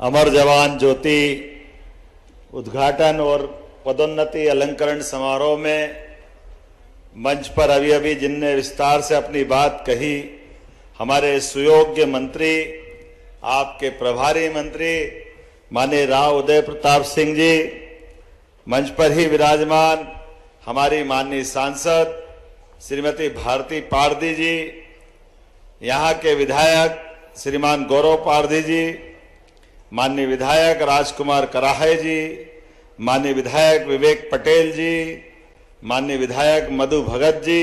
अमर जवान ज्योति उद्घाटन और पदोन्नति अलंकरण समारोह में मंच पर अभी जिनने विस्तार से अपनी बात कही, हमारे सुयोग्य मंत्री, आपके प्रभारी मंत्री माननीय राव उदय प्रताप सिंह जी, मंच पर ही विराजमान हमारी माननीय सांसद श्रीमती भारती पारधी जी, यहाँ के विधायक श्रीमान गौरव पारधी जी, माननीय विधायक राजकुमार कराहे जी, माननीय विधायक विवेक पटेल जी, माननीय विधायक मधु भगत जी,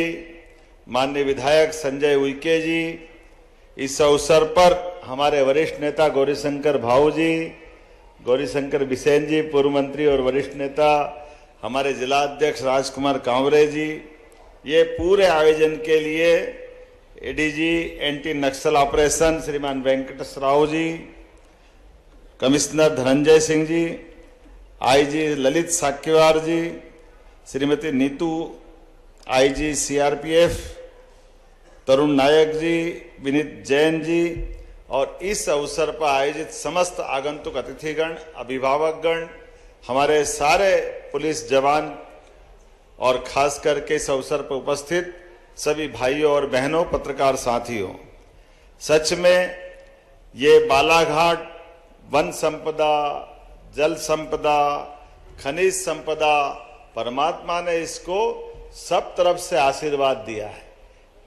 माननीय विधायक संजय उइके जी, इस अवसर पर हमारे वरिष्ठ नेता गौरीशंकर भाऊ जी, गौरीशंकर बिसेन जी, पूर्व मंत्री और वरिष्ठ नेता, हमारे जिला अध्यक्ष राजकुमार कांवरे जी, ये पूरे आयोजन के लिए एडीजी एंटी नक्सल ऑपरेशन श्रीमान वेंकटेश राव जी, कमिश्नर धनंजय सिंह जी, आईजी ललित साक्यवार जी, श्रीमती नीतू आईजी सीआरपीएफ, तरुण नायक जी, विनीत जैन जी और इस अवसर पर आयोजित समस्त आगंतुक अतिथिगण, अभिभावकगण, हमारे सारे पुलिस जवान और खास करके इस अवसर पर उपस्थित सभी भाइयों और बहनों, पत्रकार साथियों, सच में ये बालाघाट वन संपदा, जल संपदा, खनिज संपदा, परमात्मा ने इसको सब तरफ से आशीर्वाद दिया है,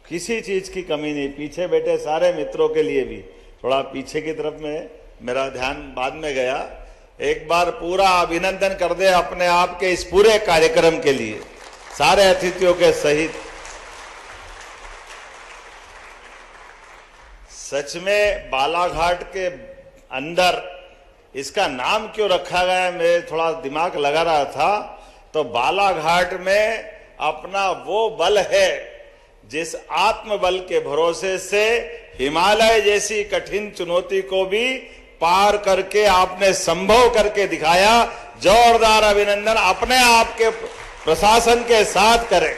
किसी चीज की कमी नहीं। पीछे बैठे सारे मित्रों के लिए भी, थोड़ा पीछे की तरफ में मेरा ध्यान बाद में गया, एक बार पूरा अभिनंदन कर दे अपने आप के इस पूरे कार्यक्रम के लिए, सारे अतिथियों के सहित। सच में बालाघाट के अंदर इसका नाम क्यों रखा गया, मेरे थोड़ा दिमाग लगा रहा था, तो बालाघाट में अपना वो बल है जिस आत्मबल के भरोसे से हिमालय जैसी कठिन चुनौती को भी पार करके आपने संभव करके दिखाया। जोरदार अभिनंदन अपने आप के प्रशासन के साथ करें।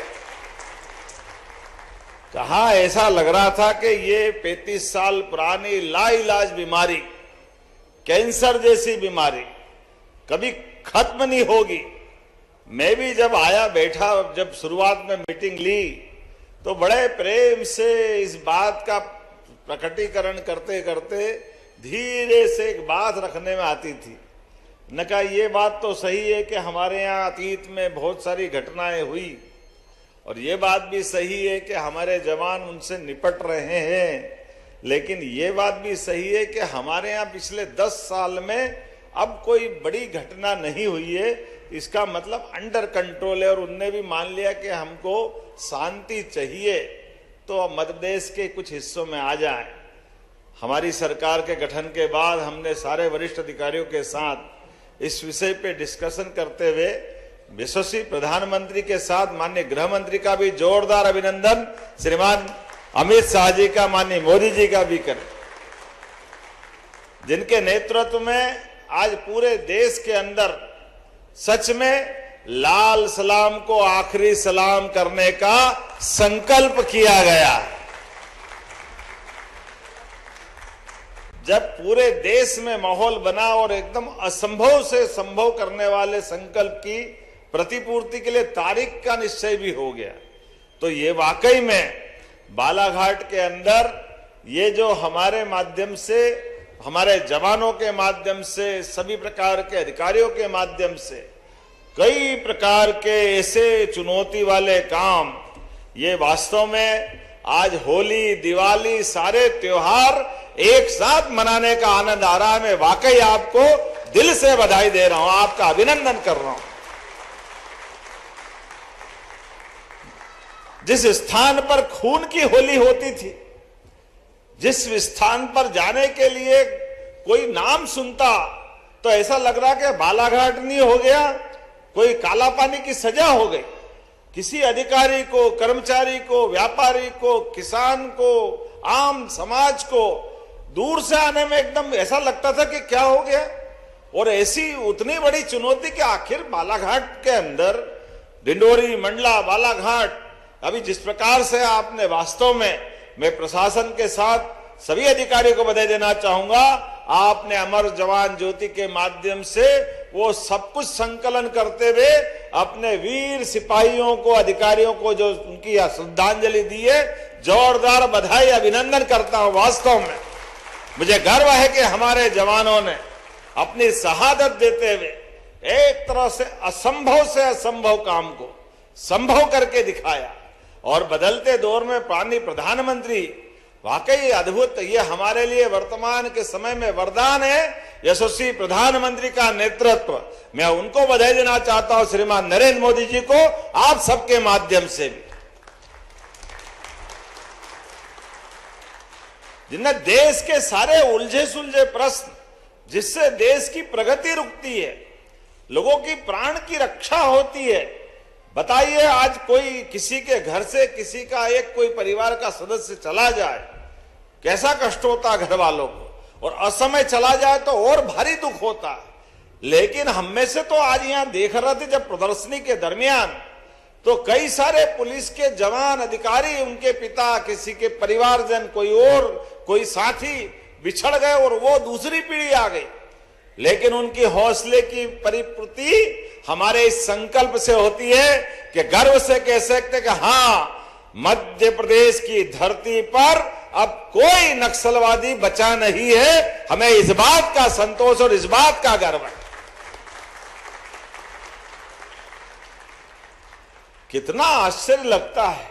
कहा ऐसा लग रहा था कि ये 35 साल पुरानी लाइलाज बीमारी, कैंसर जैसी बीमारी कभी खत्म नहीं होगी। मैं भी जब आया बैठा, जब शुरुआत में मीटिंग ली तो बड़े प्रेम से इस बात का प्रकटीकरण करते करते धीरे से एक बात रखने में आती थी। न कहा ये बात तो सही है कि हमारे यहाँ अतीत में बहुत सारी घटनाएं हुई और ये बात भी सही है कि हमारे जवान उनसे निपट रहे हैं, लेकिन ये बात भी सही है कि हमारे यहाँ पिछले 10 साल में अब कोई बड़ी घटना नहीं हुई है। इसका मतलब अंडर कंट्रोल है और उनने भी मान लिया कि हमको शांति चाहिए तो मध्य प्रदेश के कुछ हिस्सों में आ जाए। हमारी सरकार के गठन के बाद हमने सारे वरिष्ठ अधिकारियों के साथ इस विषय पे डिस्कशन करते हुए यशस्वी प्रधानमंत्री के साथ माननीय गृह मंत्री का भी जोरदार अभिनंदन, श्रीमान अमित शाह जी का, माननीय मोदी जी का भी करें, जिनके नेतृत्व में आज पूरे देश के अंदर सच में लाल सलाम को आखिरी सलाम करने का संकल्प किया गया। जब पूरे देश में माहौल बना और एकदम असंभव से संभव करने वाले संकल्प की प्रतिपूर्ति के लिए तारीख का निश्चय भी हो गया, तो ये वाकई में बालाघाट के अंदर ये जो हमारे माध्यम से, हमारे जवानों के माध्यम से, सभी प्रकार के अधिकारियों के माध्यम से कई प्रकार के ऐसे चुनौती वाले काम, ये वास्तव में आज होली, दिवाली, सारे त्योहार एक साथ मनाने का आनंद आ रहा है। मैं वाकई आपको दिल से बधाई दे रहा हूं, आपका अभिनंदन कर रहा हूं। जिस स्थान पर खून की होली होती थी, जिस स्थान पर जाने के लिए कोई नाम सुनता तो ऐसा लग रहा कि बालाघाट नहीं हो गया, कोई काला पानी की सजा हो गई। किसी अधिकारी को, कर्मचारी को, व्यापारी को, किसान को, आम समाज को दूर से आने में एकदम ऐसा लगता था कि क्या हो गया। और ऐसी उतनी बड़ी चुनौती कि आखिर बालाघाट के अंदर डिंडोरी, मंडला, बालाघाट, अभी जिस प्रकार से आपने वास्तव में मैं प्रशासन के साथ सभी अधिकारियों को बधाई देना चाहूंगा। आपने अमर जवान ज्योति के माध्यम से वो सब कुछ संकलन करते हुए अपने वीर सिपाहियों को, अधिकारियों को जो उनकी श्रद्धांजलि दी है, जोरदार बधाई, अभिनंदन करता हूं। वास्तव में मुझे गर्व है कि हमारे जवानों ने अपनी शहादत देते हुए एक तरह से असंभव काम को संभव करके दिखाया। और बदलते दौर में पानी प्रधानमंत्री वाकई अद्भुत, ये हमारे लिए वर्तमान के समय में वरदान है। यशस्वी प्रधानमंत्री का नेतृत्व, मैं उनको बधाई देना चाहता हूं, श्रीमान नरेंद्र मोदी जी को, आप सबके माध्यम से भी, जिनने देश के सारे उलझे सुलझे प्रश्न, जिससे देश की प्रगति रुकती है, लोगों की प्राण की रक्षा होती है। बताइए, आज कोई किसी के घर से किसी का एक कोई परिवार का सदस्य चला जाए, कैसा कष्ट होता घर वालों को, और असमय चला जाए तो और भारी दुख होता है। लेकिन हम में से तो आज यहां देख रहे थे जब प्रदर्शनी के दरमियान, तो कई सारे पुलिस के जवान, अधिकारी, उनके पिता, किसी के परिवारजन, कोई साथी बिछड़ गए और वो दूसरी पीढ़ी आ गई। लेकिन उनकी हौसले की परिपूर्ति हमारे इस संकल्प से होती है कि गर्व से कह सकते कि हां, मध्य प्रदेश की धरती पर अब कोई नक्सलवादी बचा नहीं है। हमें इस बात का संतोष और इस बात का गर्व है। कितना आश्चर्य लगता है,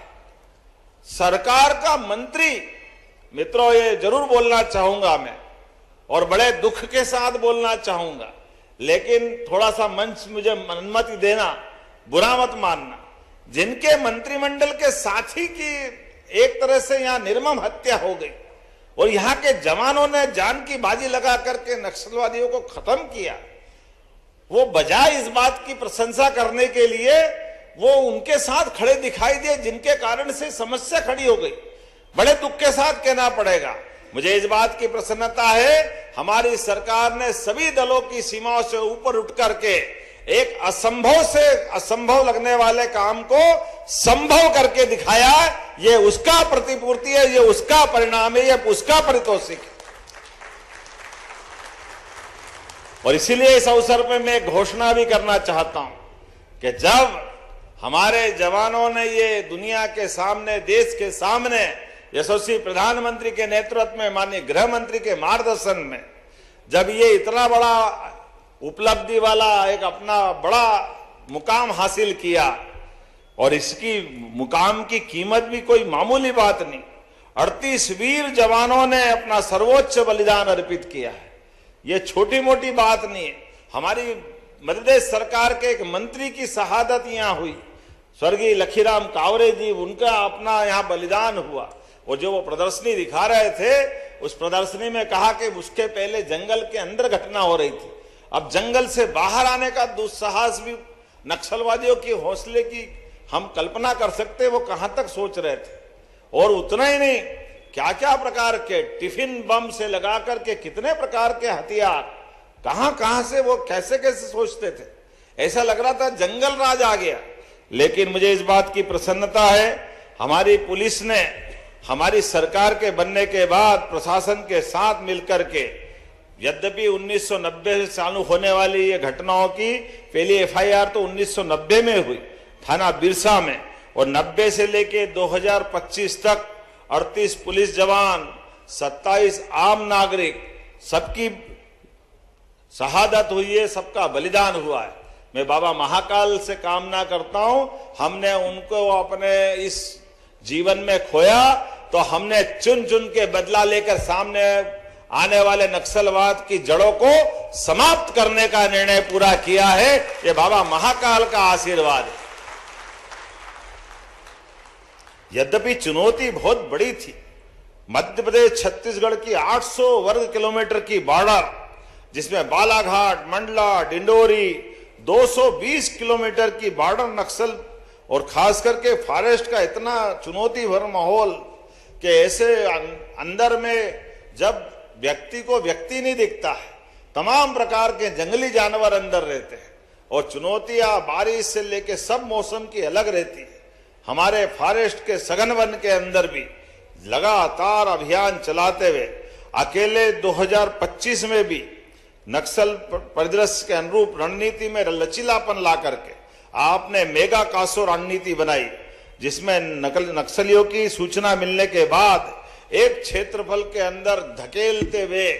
सरकार का मंत्री, मित्रों ये जरूर बोलना चाहूंगा मैं, और बड़े दुख के साथ बोलना चाहूंगा, लेकिन थोड़ा सा मंच मुझे अनुमति देना, बुरा मत मानना, जिनके मंत्रिमंडल के साथी की एक तरह से यहां निर्मम हत्या हो गई और यहां के जवानों ने जान की बाजी लगा करके नक्सलवादियों को खत्म किया, वो बजाय इस बात की प्रशंसा करने के लिए वो उनके साथ खड़े दिखाई दिए, जिनके कारण से समस्या खड़ी हो गई। बड़े दुख के साथ कहना पड़ेगा, मुझे इस बात की प्रसन्नता है, हमारी सरकार ने सभी दलों की सीमाओं से ऊपर उठ करके एक असंभव से असंभव लगने वाले काम को संभव करके दिखाया। ये उसका प्रतिपूर्ति है, ये उसका परिणाम है, ये उसका पारितोषिक है। और इसीलिए इस अवसर पर मैं एक घोषणा भी करना चाहता हूं कि जब हमारे जवानों ने ये दुनिया के सामने, देश के सामने, यशस्वी प्रधानमंत्री के नेतृत्व में, माननीय गृह मंत्री के मार्गदर्शन में, जब ये इतना बड़ा उपलब्धि वाला एक अपना बड़ा मुकाम हासिल किया, और इसकी मुकाम की कीमत भी कोई मामूली बात नहीं, 38 वीर जवानों ने अपना सर्वोच्च बलिदान अर्पित किया है। ये छोटी मोटी बात नहीं है। हमारी मध्य प्रदेश सरकार के एक मंत्री की शहादत यहां हुई, स्वर्गीय लखीराम कावरे जी, उनका अपना यहां बलिदान हुआ। और जो वो प्रदर्शनी दिखा रहे थे, उस प्रदर्शनी में कहा कि उसके पहले जंगल के अंदर घटना हो रही थी, अब जंगल से बाहर आने का दुस्साहस भी नक्सलवादियों की हौसले की हम कल्पना कर सकते, वो कहां तक सोच रहे थे। और उतना ही नहीं, क्या क्या प्रकार के टिफिन बम से लगा करके कितने प्रकार के हथियार, कहां से वो कैसे कैसे सोचते थे। ऐसा लग रहा था जंगल राज आ गया। लेकिन मुझे इस बात की प्रसन्नता है, हमारी पुलिस ने हमारी सरकार के बनने के बाद प्रशासन के साथ मिलकर के, यद्यपि 1990 से चालू होने वाली ये घटनाओं की पहली एफआईआर तो 1990 में हुई थाना बिरसा में, और 90 से लेके 2025 तक 38 पुलिस जवान, 27 आम नागरिक, सबकी शहादत हुई है, सबका बलिदान हुआ है। मैं बाबा महाकाल से कामना करता हूं, हमने उनको अपने इस जीवन में खोया तो हमने चुन चुन के बदला लेकर सामने आने वाले नक्सलवाद की जड़ों को समाप्त करने का निर्णय पूरा किया है। ये बाबा महाकाल का आशीर्वाद है। यद्यपि चुनौती बहुत बड़ी थी, मध्य प्रदेश छत्तीसगढ़ की 800 वर्ग किलोमीटर की बॉर्डर, जिसमें बालाघाट, मंडला, डिंडोरी, 220 किलोमीटर की बॉर्डर नक्सल, और खास करके फॉरेस्ट का इतना चुनौती भर माहौल कि ऐसे अंदर में जब व्यक्ति को व्यक्ति नहीं दिखता है, तमाम प्रकार के जंगली जानवर अंदर रहते हैं, और चुनौतियां बारिश से लेके सब मौसम की अलग रहती है। हमारे फॉरेस्ट के सघन वन के अंदर भी लगातार अभियान चलाते हुए अकेले 2025 में भी नक्सल परिदृश्य के अनुरूप रणनीति में लचीलापन ला करके आपने मेगा कासो रणनीति बनाई, जिसमें नक्सलियों की सूचना मिलने के बाद एक क्षेत्रफल के अंदर धकेलते हुए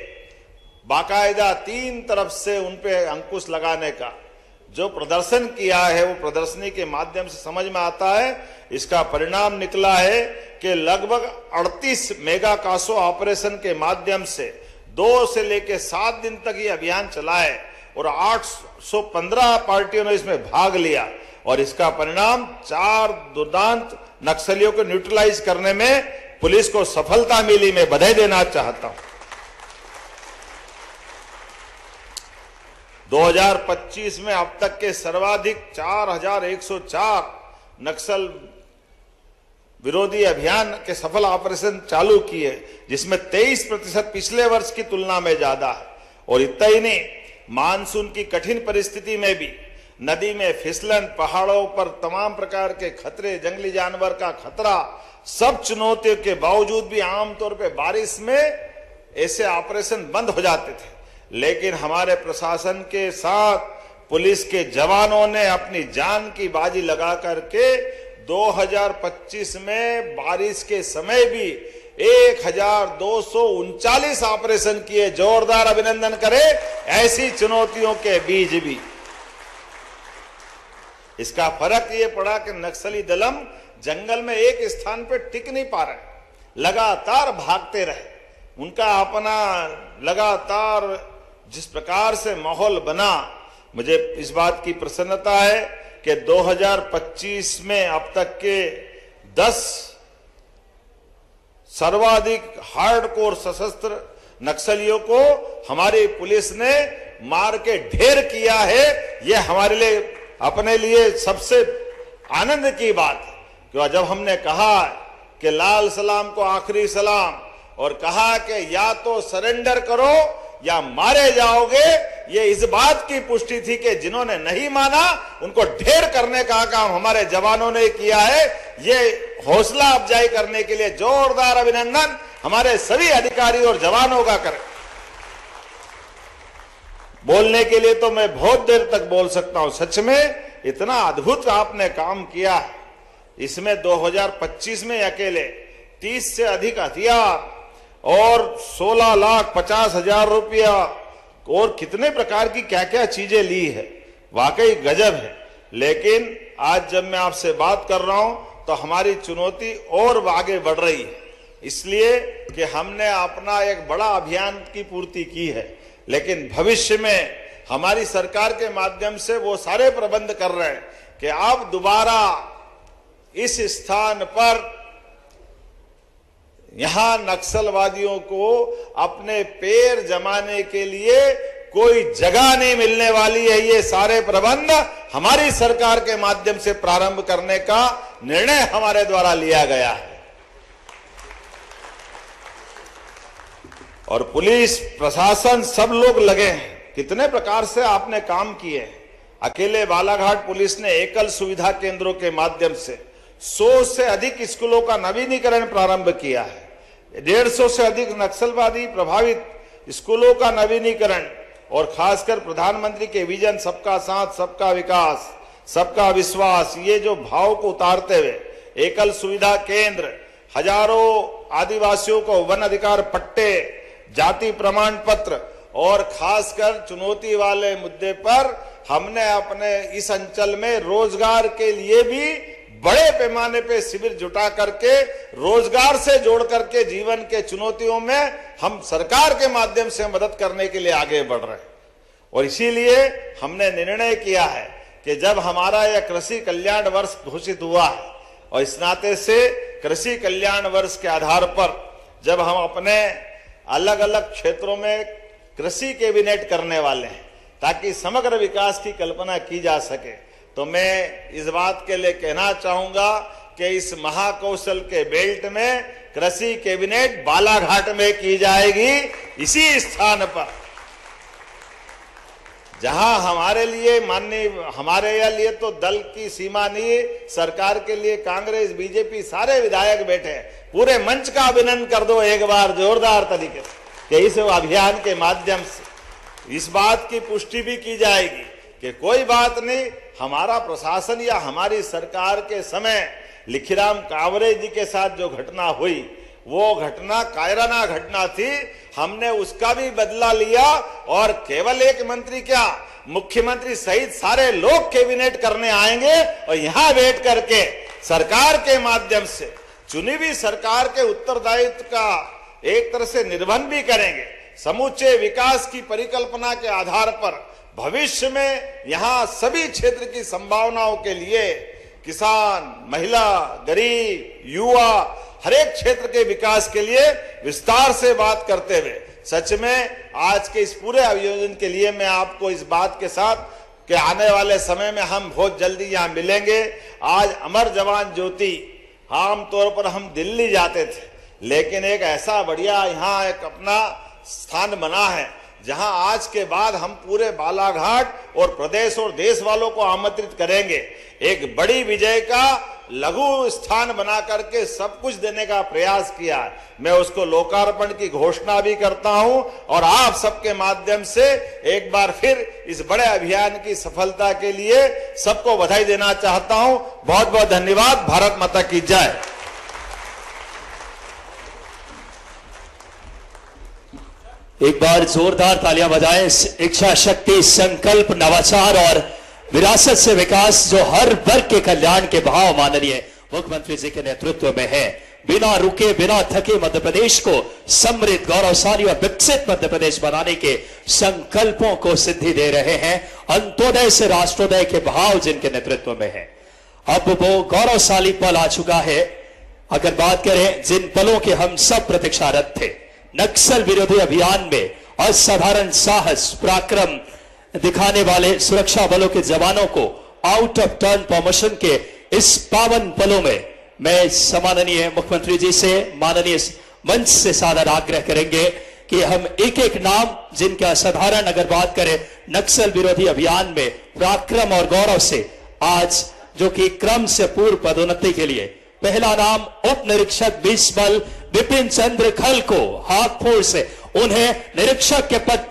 बाकायदा 3 तरफ से उन पे अंकुश लगाने का जो प्रदर्शन किया है, वो प्रदर्शनी के माध्यम से समझ में आता है। इसका परिणाम निकला है कि लगभग 38 मेगा कासो ऑपरेशन के माध्यम से 2 से लेकर 7 दिन तक ये अभियान चला है और 815 पार्टियों ने इसमें भाग लिया और इसका परिणाम 4 दुर्दांत नक्सलियों को न्यूट्रलाइज करने में पुलिस को सफलता मिली। मैं बधाई देना चाहता हूं। 2025 में अब तक के सर्वाधिक 4104 नक्सल विरोधी अभियान के सफल ऑपरेशन चालू किए, जिसमें 23% पिछले वर्ष की तुलना में ज्यादा है। और इतना ही नहीं, मानसून की कठिन परिस्थिति में भी नदी में फिसलन, पहाड़ों पर तमाम प्रकार के खतरे, जंगली जानवर का खतरा, सब चुनौतियों के बावजूद भी आमतौर पे बारिश में ऐसे ऑपरेशन बंद हो जाते थे, लेकिन हमारे प्रशासन के साथ पुलिस के जवानों ने अपनी जान की बाजी लगा करके 2025 में बारिश के समय भी 1239 ऑपरेशन किए। जोरदार अभिनंदन करें ऐसी चुनौतियों के बीच भी। इसका फर्क ये पड़ा कि नक्सली दलम जंगल में एक स्थान पर टिक नहीं पा रहे, लगातार भागते रहे। उनका अपना लगातार जिस प्रकार से माहौल बना, मुझे इस बात की प्रसन्नता है कि 2025 में अब तक के 10 सर्वाधिक हार्डकोर सशस्त्र नक्सलियों को हमारी पुलिस ने मार के ढेर किया है। यह हमारे लिए अपने लिए सबसे आनंद की बात है कि जब हमने कहा कि लाल सलाम को आखिरी सलाम और कहा कि या तो सरेंडर करो या मारे जाओगे, ये इस बात की पुष्टि थी कि जिन्होंने नहीं माना उनको ढेर करने का काम हमारे जवानों ने किया है। ये हौसला अफजाई करने के लिए जोरदार अभिनंदन हमारे सभी अधिकारी और जवानों का करें। बोलने के लिए तो मैं बहुत देर तक बोल सकता हूं। सच में इतना अद्भुत आपने काम किया है। इसमें 2025 में अकेले 30 से अधिक हथियार और 16,50,000 रुपया और कितने प्रकार की क्या क्या चीजें ली है, वाकई गजब है। लेकिन आज जब मैं आपसे बात कर रहा हूं तो हमारी चुनौती और आगे बढ़ रही है, इसलिए कि हमने अपना एक बड़ा अभियान की पूर्ति की है, लेकिन भविष्य में हमारी सरकार के माध्यम से वो सारे प्रबंध कर रहे हैं कि आप दोबारा इस स्थान पर यहां नक्सलवादियों को अपने पैर जमाने के लिए कोई जगह नहीं मिलने वाली है। ये सारे प्रबंध हमारी सरकार के माध्यम से प्रारंभ करने का निर्णय हमारे द्वारा लिया गया है। और पुलिस प्रशासन सब लोग लगे हैं। कितने प्रकार से आपने काम किए हैं। अकेले बालाघाट पुलिस ने एकल सुविधा केंद्रों के माध्यम से 100 से अधिक स्कूलों का नवीनीकरण प्रारंभ किया है। 150 से अधिक नक्सलवादी प्रभावित स्कूलों का नवीनीकरण और खासकर प्रधानमंत्री के विजन सबका साथ, सबका विकास, सबका विश्वास, ये जो भाव को उतारते हुए एकल सुविधा केंद्र, हजारों आदिवासियों को वन अधिकार पट्टे, जाति प्रमाण पत्र और खासकर चुनौती वाले मुद्दे पर हमने अपने इस अंचल में रोजगार के लिए भी बड़े पैमाने पे शिविर जुटा करके रोजगार से जोड़ करके जीवन के चुनौतियों में हम सरकार के माध्यम से मदद करने के लिए आगे बढ़ रहे हैं। और इसीलिए हमने निर्णय किया है कि जब हमारा यह कृषि कल्याण वर्ष घोषित हुआ है और इस नाते से कृषि कल्याण वर्ष के आधार पर जब हम अपने अलग अलग क्षेत्रों में कृषि कैबिनेट करने वाले हैं ताकि समग्र विकास की कल्पना की जा सके, तो मैं इस बात के लिए कहना चाहूंगा कि इस महाकौशल के बेल्ट में कृषि कैबिनेट बालाघाट में की जाएगी, इसी स्थान पर जहां हमारे लिए माननीय हमारे लिए तो दल की सीमा नहीं, सरकार के लिए कांग्रेस बीजेपी सारे विधायक बैठे हैं, पूरे मंच का अभिनंदन कर दो एक बार जोरदार तरीके से कि इस अभियान के माध्यम से इस बात की पुष्टि भी की जाएगी कि कोई बात नहीं, हमारा प्रशासन या हमारी सरकार के समय लिखीराम कांवरे जी के साथ जो घटना हुई वो घटना कायराना घटना थी, हमने उसका भी बदला लिया और केवल एक मंत्री क्या, मुख्यमंत्री सहित सारे लोग कैबिनेट करने आएंगे और यहां बैठ करके सरकार के माध्यम से चुनी हुई सरकार के उत्तरदायित्व का एक तरह से निर्वहन भी करेंगे। समूचे विकास की परिकल्पना के आधार पर भविष्य में यहां सभी क्षेत्र की संभावनाओं के लिए किसान, महिला, गरीब, युवा, हर एक क्षेत्र के विकास के लिए विस्तार से बात करते हुए सच में आज के इस पूरे आयोजन के लिए मैं आपको इस बात के साथ कि आने वाले समय में हम बहुत जल्दी यहाँ मिलेंगे। आज अमर जवान ज्योति आमतौर पर हम दिल्ली जाते थे, लेकिन एक ऐसा बढ़िया यहाँ एक अपना स्थान बना है जहां आज के बाद हम पूरे बालाघाट और प्रदेश और देश वालों को आमंत्रित करेंगे। एक बड़ी विजय का लघु स्थान बना करके सब कुछ देने का प्रयास किया है। मैं उसको लोकार्पण की घोषणा भी करता हूं और आप सबके माध्यम से एक बार फिर इस बड़े अभियान की सफलता के लिए सबको बधाई देना चाहता हूं। बहुत बहुत धन्यवाद। भारत माता की जय। एक बार जोरदार तालियां बजाएं। इच्छा शक्ति, संकल्प, नवाचार और विरासत से विकास जो हर वर्ग के कल्याण के भाव माननीय मुख्यमंत्री जी के नेतृत्व में है। बिना रुके बिना थके मध्य प्रदेश को समृद्ध, गौरवशाली और विकसित मध्य प्रदेश बनाने के संकल्पों को सिद्धि दे रहे हैं। अंत्योदय से राष्ट्रोदय के भाव जिनके नेतृत्व में है। अब वो गौरवशाली पल आ चुका है। अगर बात करें जिन पलों के हम सब प्रतीक्षारत थे, नक्सल विरोधी अभियान में असाधारण साहस, पराक्रम दिखाने वाले सुरक्षा बलों के जवानों को आउट ऑफ टर्न प्रमोशन के इस पावन पलों में मैं सम्माननीय मुख्यमंत्री जी से, माननीय मंच से सादर आग्रह करेंगे कि हम एक एक नाम जिनका असाधारण अगर बात करें नक्सल विरोधी अभियान में पराक्रम और गौरव से आज जो कि क्रम से पूर्व पदोन्नति के लिए पहला नाम उप निरीक्षक 20 बल विपिन चंद्र खल को हाथफोड़ से उन्हें निरीक्षक के पद